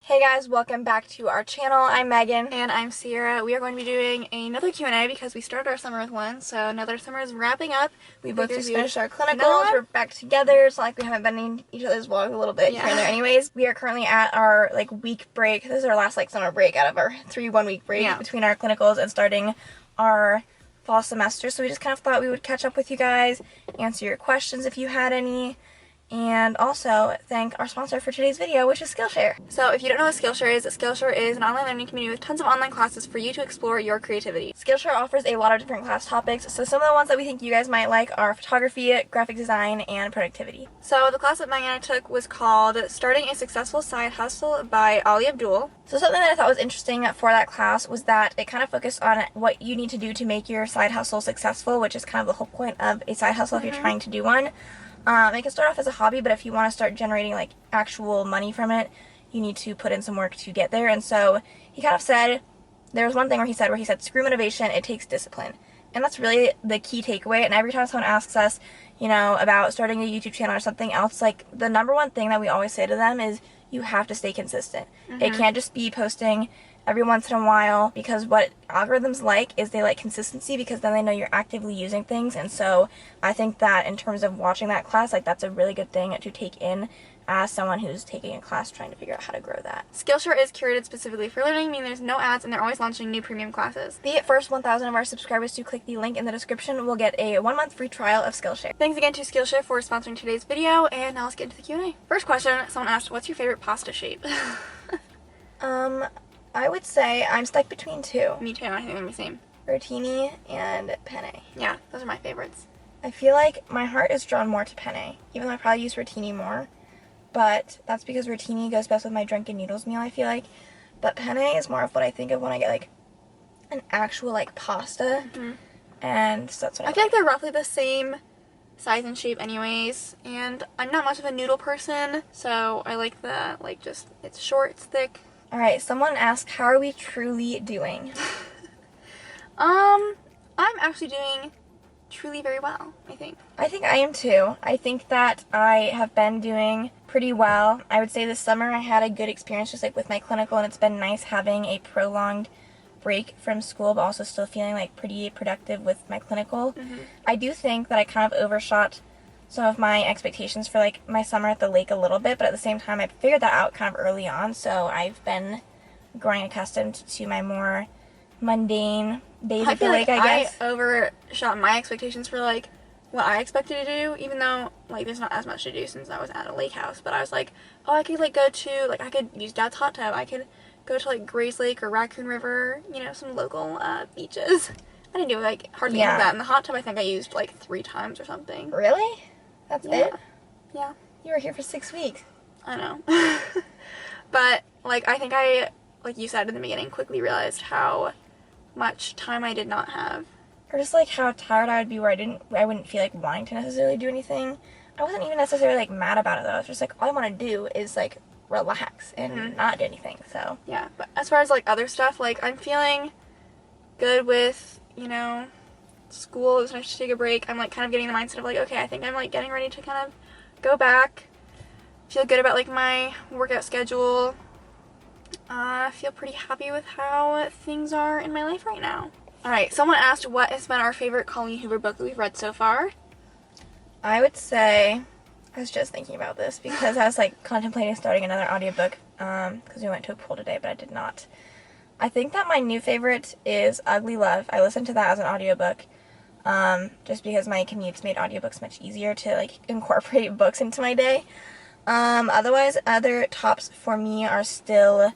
Hey guys, welcome back to our channel. I'm Megan. And I'm Sierra. We are going to be doing another Q&A because we started our summer with one, so another summer is wrapping up. We both just finished our another clinicals. one? We're back together. It's not like we haven't been in each other's vlogs a little bit here and there anyways. We are currently at our week break. This is our last summer break out of our 3 1-week break between our clinicals and starting our fall semester. So we just kind of thought we would catch up with you guys, answer your questions if you had any, and also thank our sponsor for today's video, which is Skillshare. So if you don't know what Skillshare is an online learning community with tons of online classes for you to explore your creativity. Skillshare offers a lot of different class topics, so some of the ones that we think you guys might like are photography, graphic design, and productivity. So the class that Megan and I took was called Starting a Successful Side Hustle by Ali Abdul. So something that I thought was interesting for that class was that it kind of focused on what you need to do to make your side hustle successful, which is kind of the whole point of a side hustle if you're trying to do one. It can start off as a hobby, but if you want to start generating actual money from it, you need to put in some work to get there. And so he kind of said, there was one thing where he said, screw motivation, it takes discipline. And that's really the key takeaway. And every time someone asks us, about starting a YouTube channel or something else, the number one thing that we always say to them is you have to stay consistent. It can't just be posting every once in a while, because what algorithms is they like consistency, because then they know you're actively using things. And so I think that in terms of watching that class, that's a really good thing to take in as someone who's taking a class trying to figure out how to grow that. Skillshare is curated specifically for learning, meaning there's no ads, and they're always launching new premium classes. The first 1,000 of our subscribers to click the link in the description will get a 1-month free trial of Skillshare. Thanks again to Skillshare for sponsoring today's video, and now let's get into the Q&A. First question, someone asked, what's your favorite pasta shape? I would say I'm stuck between two. Me too, I think they're the same. Rotini and penne. Yeah, those are my favorites. I feel like my heart is drawn more to penne, even though I probably use rotini more. But that's because rotini goes best with my drunken noodles meal, I feel like. But penne is more of what I think of when I get an actual pasta. And so that's what I feel like they're roughly the same size and shape anyways, and I'm not much of a noodle person, so I like the it's short, it's thick. Alright, someone asked, how are we truly doing? I'm actually doing truly very well, I think. I think I am too. I think that I have been doing pretty well. I would say this summer I had a good experience just with my clinical, and it's been nice having a prolonged break from school, but also still feeling pretty productive with my clinical. I do think that I kind of overshot some of my expectations for my summer at the lake a little bit, but at the same time I figured that out kind of early on, so I've been growing accustomed to my more mundane days at the lake, I guess. I overshot my expectations for what I expected to do, even though there's not as much to do since I was at a lake house, but I was like, oh, I could go to I could use Dad's hot tub, I could go to Grays Lake or Raccoon River, some local beaches. I didn't do hardly any of that. In the hot tub I think I used 3 times or something. Really? That's it? Yeah. You were here for 6 weeks. I know. But I think I, like you said in the beginning, quickly realized how much time I did not have. Or just how tired I would be where I wouldn't feel wanting to necessarily do anything. I wasn't even necessarily mad about it though. I was just all I want to do is relax and not do anything. So yeah, but as far as other stuff, I'm feeling good with school. It was nice to take a break. I'm kind of getting the mindset of okay, I think I'm getting ready to kind of go back. Feel good about my workout schedule. I feel pretty happy with how things are in my life right now. Alright, someone asked what has been our favorite Colleen Hoover book that we've read so far. I would say, I was just thinking about this because I was contemplating starting another audiobook because we went to a pool today, but I did not. I think that my new favorite is Ugly Love. I listened to that as an audiobook just because my commutes made audiobooks much easier to incorporate books into my day. Otherwise, other tops for me are still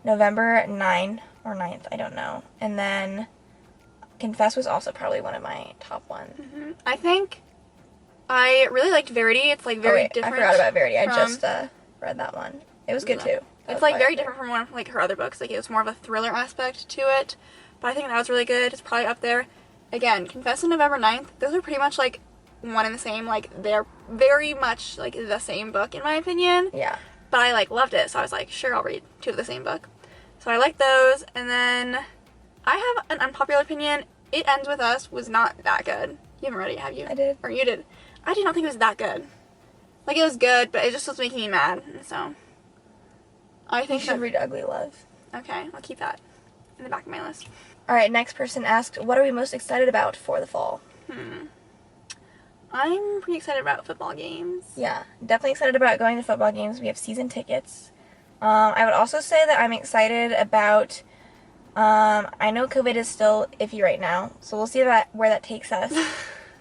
November 9 or 9th, I don't know. And then Confess was also probably one of my top ones. I think I really liked Verity. It's very different. I forgot about Verity. I just read that one. It was good too. It's very different from one of her other books. It was more of a thriller aspect to it. But I think that was really good. It's probably up there. Again, Confess and November 9th, those are pretty much one and the same. They're very much the same book in my opinion. Yeah. But I loved it, so I was sure, I'll read 2 of the same book. So I like those. And then I have an unpopular opinion. It Ends With Us was not that good. You haven't read it, have you? I did. Or you did. I did not think it was that good. It was good, but it just was making me mad. So I You think should that... read Ugly Love. Okay, I'll keep that in the back of my list. Alright, next person asked, what are we most excited about for the fall? I'm pretty excited about football games. Yeah, definitely excited about going to football games. We have season tickets. I would also say that I'm excited about, I know COVID is still iffy right now, so we'll see where that takes us.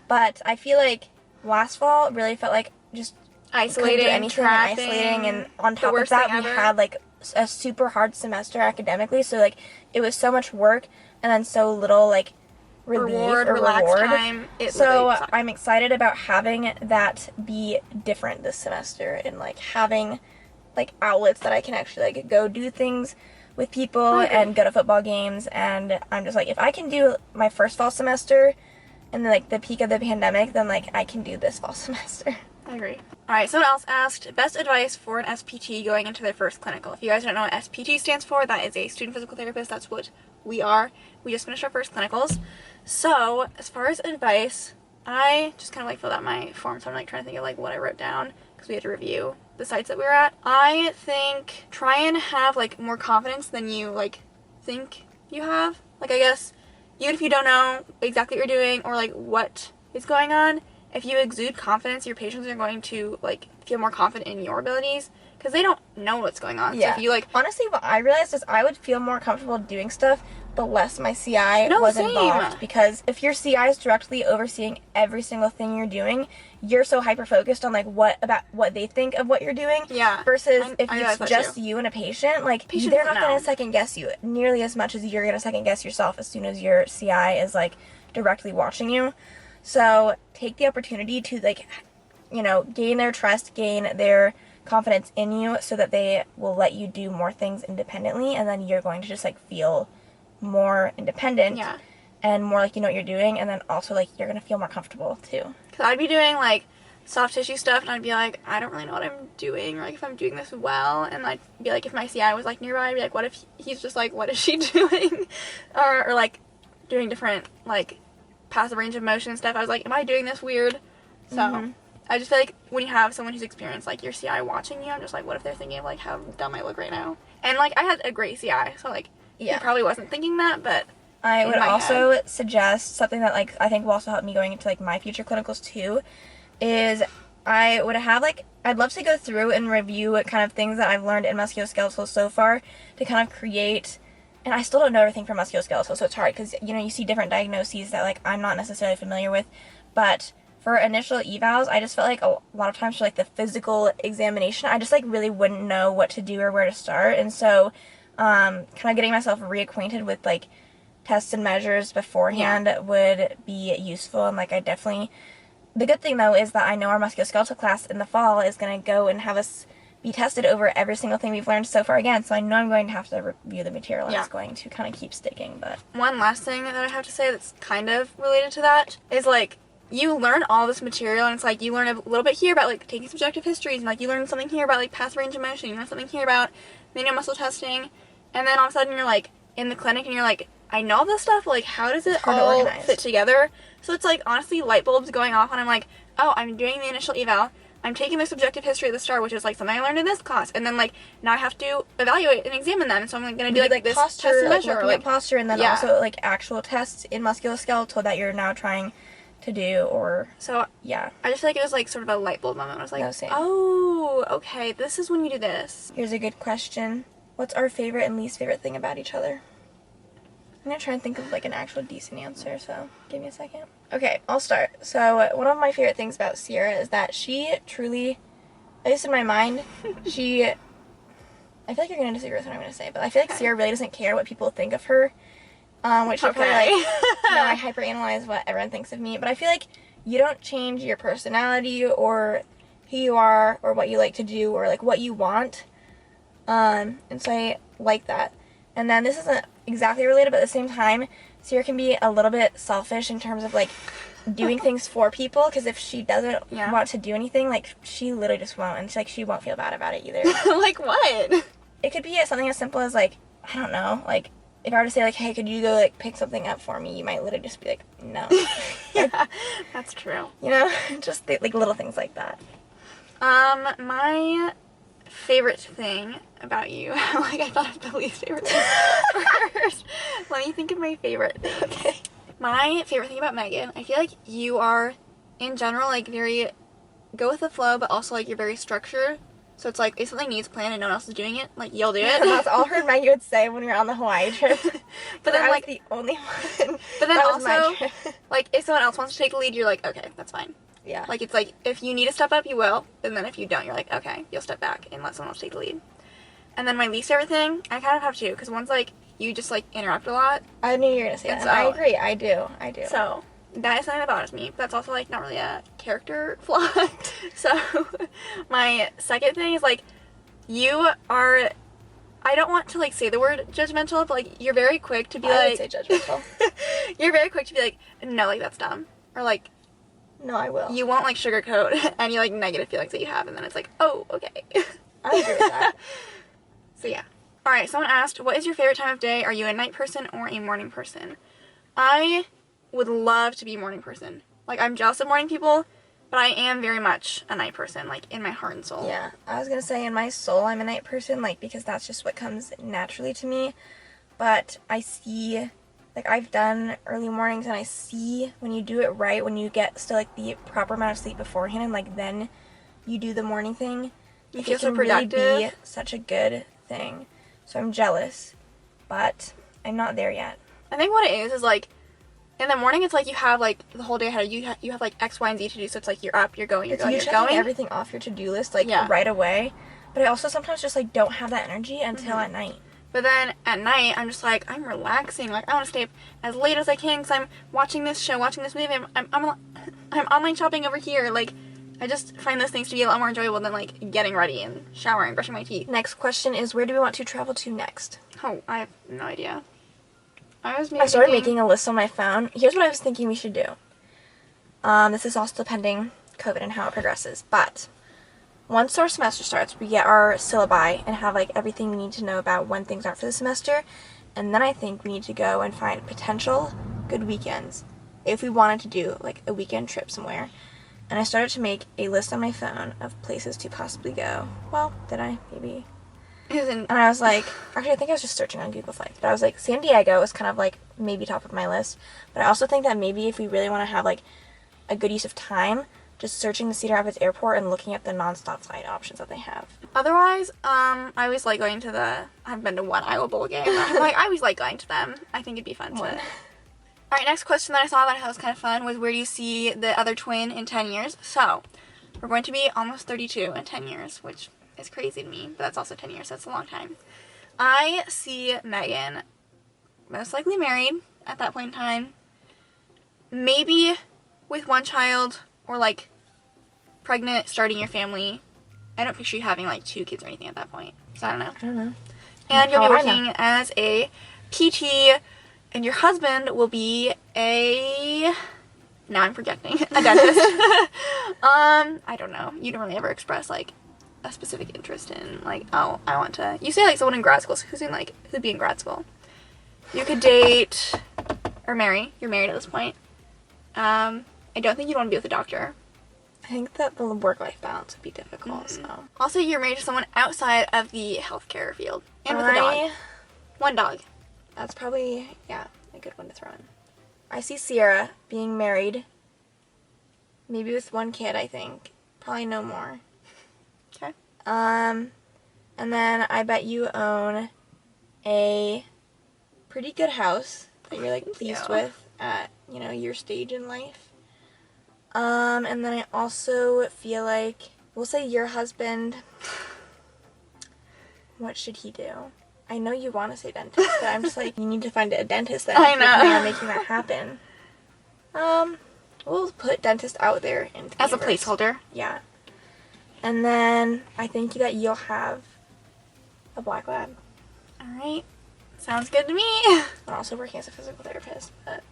But I feel like last fall really felt like just Isolating, couldn't do anything, trapping, isolating, and on the top of worst that, thing we ever. had like a super hard semester academically, so like it was so much work and then so little like relief or relaxed reward. time. It So literally sucked. I'm excited about having that be different this semester and like having like outlets that I can actually like go do things with people and go to football games. And I'm just like, if I can do my first fall semester and like the peak of the pandemic, then like I can do this fall semester. I agree. Alright, someone else asked, best advice for an SPT going into their first clinical. If you guys don't know what SPT stands for, that is a student physical therapist. That's what we are. We just finished our first clinicals. So, as far as advice, I just kind of like filled out my form, so I'm like trying to think of like what I wrote down, because we had to review the sites that we were at. I think try and have like more confidence than you like think you have. Like, I guess, even if you don't know exactly what you're doing or like what is going on, if you exude confidence, your patients are going to like feel more confident in your abilities because they don't know what's going on. Yeah. So if you like, honestly, what I realized is I would feel more comfortable doing stuff the less my CI No, was same. involved, because if your CI is directly overseeing every single thing you're doing, you're so hyper focused on like what they think of what you're doing. Yeah. Versus I if realize it's that just too. you and a patient, like Patients they're don't not going know. to second guess you nearly as much as you're going to second guess yourself as soon as your CI is like directly watching you. So take the opportunity to like, you know, gain their trust, gain their confidence in you, so that they will let you do more things independently, and then you're going to just like feel more independent. Yeah. And more like you know what you're doing, and then also like you're gonna feel more comfortable too. Because I'd be doing like soft tissue stuff and I'd be like, I don't really know what I'm doing, or like if I'm doing this well, and I'd be like, if my CI was like nearby, I'd be like, what if he's just like, what is she doing? or like doing different like passive range of motion stuff. I was like, am I doing this weird? So I just feel like when you have someone who's experienced like your CI watching you, I'm just like, what if they're thinking of like how dumb I look right now? And like I had a great CI, so like Yeah. he probably wasn't thinking that, but I in would my also suggest something that like I think will also help me going into like my future clinicals too, is I would have like, I'd love to go through and review what kind of things that I've learned in musculoskeletal so far to kind of create, and I still don't know everything from musculoskeletal, so it's hard because, you know, you see different diagnoses that like I'm not necessarily familiar with, but for initial evals, I just felt like a lot of times for like the physical examination, I just like really wouldn't know what to do or where to start, and so kind of getting myself reacquainted with like tests and measures beforehand would be useful. And like I definitely, the good thing though is that I know our musculoskeletal class in the fall is going to go and have us be tested over every single thing we've learned so far again, so I know I'm going to have to review the material, and it's going to kind of keep sticking. But one last thing that I have to say that's kind of related to that is like, you learn all this material, and it's like you learn a little bit here about like taking subjective histories, and like you learn something here about like passive range of motion, you learn something here about manual muscle testing, and then all of a sudden you're like in the clinic and you're like, I know all this stuff, like how does it all fit together? So it's like honestly light bulbs going off, and I'm like, oh, I'm doing the initial eval, I'm taking the subjective history at the start, which is like something I learned in this class, and then like now I have to evaluate and examine them, and so I'm like, gonna do like this posture, test and like measure, looking at posture, and then yeah. also like actual tests in musculoskeletal that you're now trying to do, or so yeah. I just feel like it was like sort of a light bulb moment. I was like, No, same. oh, okay, this is when you do this. Here's a good question. What's our favorite and least favorite thing about each other? I'm gonna try and think of like an actual decent answer, so give me a second. Okay, I'll start. So one of my favorite things about Sierra is that she truly, at least in my mind, I feel like you're gonna disagree with what I'm gonna say, but I feel like Sierra really doesn't care what people think of her, which you're probably like, no, I hyperanalyze what everyone thinks of me, but I feel like you don't change your personality or who you are or what you like to do or like what you want, and so I like that. And then this isn't exactly related, but at the same time, Sierra can be a little bit selfish in terms of like doing things for people, because if she doesn't want to do anything, like she literally just won't, and she won't feel bad about it either. Like what? It could be something as simple as like, I don't know, like if I were to say like, hey, could you go like pick something up for me, you might literally just be like, no. Yeah, that's true. You know, just like little things like that. My favorite thing about you. Like, I thought of the least favorite thing first. Let me think of my favorite thing. Okay. My favorite thing about Megan, I feel like you are, in general, like, very go with the flow, but also, like, you're very structured. So it's like, if something needs planned and no one else is doing it, like, you'll do it. That's all her Maggie would say when we were on the Hawaii trip. But then, I was like, the only one. but then That was my also, trip. like, if someone else wants to take the lead, you're like, okay, that's fine. Yeah. Like, it's like, if you need to step up, you will. And then if you don't, you're like, okay, you'll step back and let someone else take the lead. And then my least favorite thing, I kind of have two, because one's like, you just, like, interrupt a lot. I knew you were going to say that. So, I agree. I do. So, that is something that bothers me. But that's also, like, not really a character flaw. So, my second thing is, like, you are, I don't want to, like, say the word judgmental, but, like, you're very quick to be I like... would say judgmental. You're very quick to be like, no, like, that's dumb. Or, like... No, I will. You won't, like, sugarcoat any, like, negative feelings that you have, and then it's like, oh, okay. I agree with that. So, yeah. Alright, someone asked, what is your favorite time of day? Are you a night person or a morning person? I would love to be a morning person. Like, I'm jealous of morning people, but I am very much a night person, like, in my heart and soul. Yeah, I was gonna say in my soul I'm a night person, like, because that's just what comes naturally to me. But I see, like, I've done early mornings, and I see when you do it right, when you get still, like, the proper amount of sleep beforehand, and, like, then you do the morning thing, You like, feel it so can really productive. be such a good thing. So I'm jealous, but I'm not there yet. I think what it is, like, in the morning, it's like you have, like, the whole day ahead of you. You have, like, X, Y, and Z to do, so it's like you're up, you're going, you're It's going, you you're checking going. everything off your to-do list, like, Yeah. right away. But I also sometimes just, like, don't have that energy until at night. But then at night, I'm just like, I'm relaxing. Like, I want to stay up as late as I can because I'm watching this show, watching this movie. I'm online shopping over here. Like, I just find those things to be a lot more enjoyable than, like, getting ready and showering, brushing my teeth. Next question is, where do we want to travel to next? Oh, I have no idea. I started making a list on my phone. Here's what I was thinking we should do. This is all still pending COVID and how it progresses. But once our semester starts, we get our syllabi and have, like, everything we need to know about when things are for the semester. And then I think we need to go and find potential good weekends if we wanted to do, like, a weekend trip somewhere. And I started to make a list on my phone of places to possibly go. Well, did I? Maybe. And I was like, actually, I think I was just searching on Google Flights, but I was like, San Diego was kind of, like, maybe top of my list. But I also think that maybe if we really want to have, like, a good use of time, just searching the Cedar Rapids Airport and looking at the nonstop flight options that they have. Otherwise, I always like going to I haven't been to one Iowa Bowl game, but I always like going to them. I think it'd be fun to... Alright, next question that I saw that I thought was kind of fun was, where do you see the other twin in 10 years? So, we're going to be almost 32 in 10 years, which is crazy to me, but that's also 10 years, so that's a long time. I see Megan most likely married at that point in time, maybe with one child, or, like, pregnant, starting your family. I don't picture you having, like, 2 kids or anything at that point, so I don't know. I don't know. And you'll How be would I know? working as a PT, and your husband will be now I'm projecting, a dentist. I don't know. You don't really ever express, like, a specific interest in, like, oh, I want to, you say, like, someone in grad school, so who'd be in grad school? You could date, or marry, you're married at this point. I don't think you'd want to be with a doctor. I think that the work-life balance would be difficult, so. Also, you're married to someone outside of the healthcare field, and with a dog. One dog. That's probably, yeah, a good one to throw in. I see Sierra being married, maybe with 1 kid, I think. Probably no more. Okay. And then I bet you own a pretty good house that you're, like, pleased with at, you know, your stage in life. And then I also feel like, we'll say your husband, what should he do? I know you want to say dentist, but I'm just like, you need to find a dentist then. I know. If you're planning on making that happen. We'll put dentist out there in the As a universe. placeholder. Yeah. And then I think that you'll have a black lab. Alright. Sounds good to me. I'm also working as a physical therapist, but...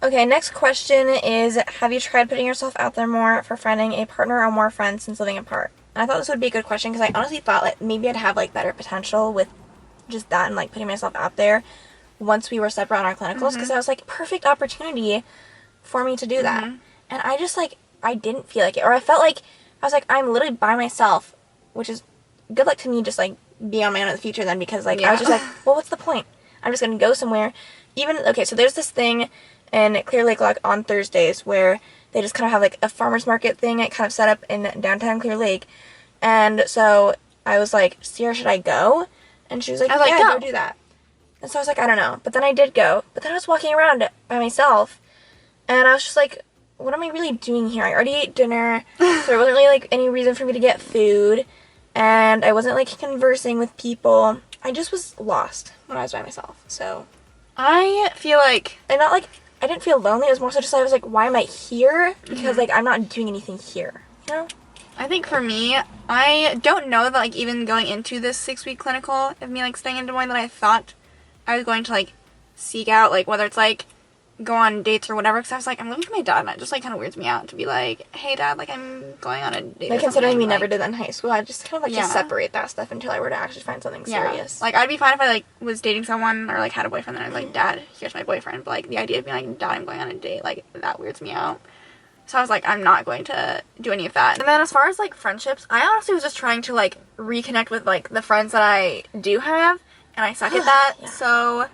Okay, next question is, have you tried putting yourself out there more for finding a partner or more friends since living apart? And I thought this would be a good question because I honestly thought, like, maybe I'd have, like, better potential with just that and, like, putting myself out there once we were separate on our clinicals, because I was like, perfect opportunity for me to do that. And I just, like, I didn't feel like it, or I felt like, I was like, I'm literally by myself, which is good luck to me just, like, be on my own in the future then, because, like, I Yeah. was just like, well, what's the point? I'm just going to go somewhere. Okay, so there's this thing in Clear Lake, like, on Thursdays where they just kind of have, like, a farmer's market thing kind of set up in downtown Clear Lake. And so I was like, Sierra, should I go? And she was like, yeah, go do that. And so I was like, I don't know. But then I did go. But then I was walking around by myself, and I was just like, what am I really doing here? I already ate dinner, so there wasn't really, like, any reason for me to get food, and I wasn't, like, conversing with people. I just was lost when I was by myself, so. I feel like... And not, like, I didn't feel lonely. It was more so just I was like, why am I here? Because, like, I'm not doing anything here, you know? I think for me, I don't know that, like, even going into this 6-week clinical of me, like, staying in Des Moines, that I thought I was going to, like, seek out, like, whether it's, like, go on dates or whatever, because I was like, I'm living with my dad, and it just, like, kind of weirds me out to be like, hey, Dad, like, I'm going on a date. Like, considering we like, never did that in high school, I just kind of like to separate that stuff until I were to actually find something serious. Like, I'd be fine if I, like, was dating someone or, like, had a boyfriend, and I was like, Dad, here's my boyfriend, but, like, the idea of being like, Dad, I'm going on a date, like, that weirds me out. So I was like, I'm not going to do any of that. And then as far as, like, friendships, I honestly was just trying to, like, reconnect with, like, the friends that I do have, and I suck at that, so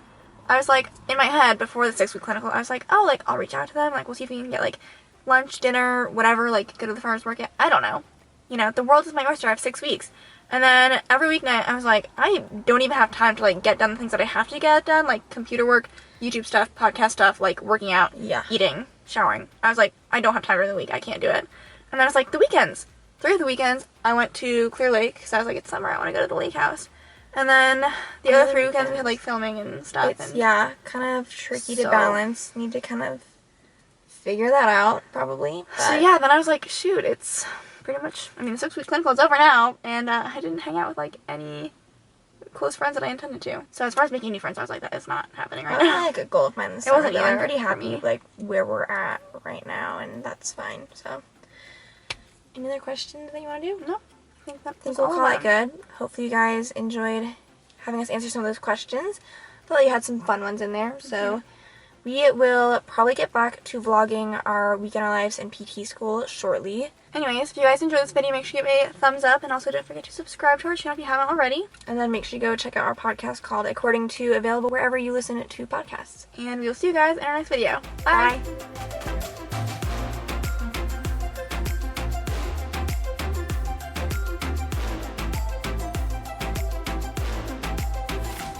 I was like, in my head, before the 6-week clinical, I was like, oh, like, I'll reach out to them, like, we'll see if we can get, like, lunch, dinner, whatever, like, go to the farmer's market. I don't know. You know, the world is my oyster. I have 6 weeks. And then every weeknight, I was like, I don't even have time to, like, get done the things that I have to get done, like, computer work, YouTube stuff, podcast stuff, like, working out, eating, showering. I was like, I don't have time during the week. I can't do it. And then I was like, the weekends. 3 of the weekends, I went to Clear Lake, because I was like, it's summer, I want to go to the lake house. And then the other 3 weekends, we had, like, filming and stuff. It's, kind of tricky to balance. Need to kind of figure that out, probably. But. So, yeah, then I was like, shoot, it's pretty much, I mean, the 6-week clinical is over now, and I didn't hang out with, like, any close friends that I intended to. So, as far as making new friends, I was like, that is not happening right now. Like a goal of mine this summer. It wasn't but either. I'm pretty happy with, like, where we're at right now, and that's fine. So, any other questions that you want to do? No. I think we'll call it good. Hopefully you guys enjoyed having us answer some of those questions. I thought you had some fun ones in there. So we will probably get back to vlogging our week in our lives in PT school shortly. Anyways, if you guys enjoyed this video, make sure you give it a thumbs up, and also don't forget to subscribe to our channel if you haven't already. And then make sure you go check out our podcast called According to, available wherever you listen to podcasts. And we will see you guys in our next video. Bye!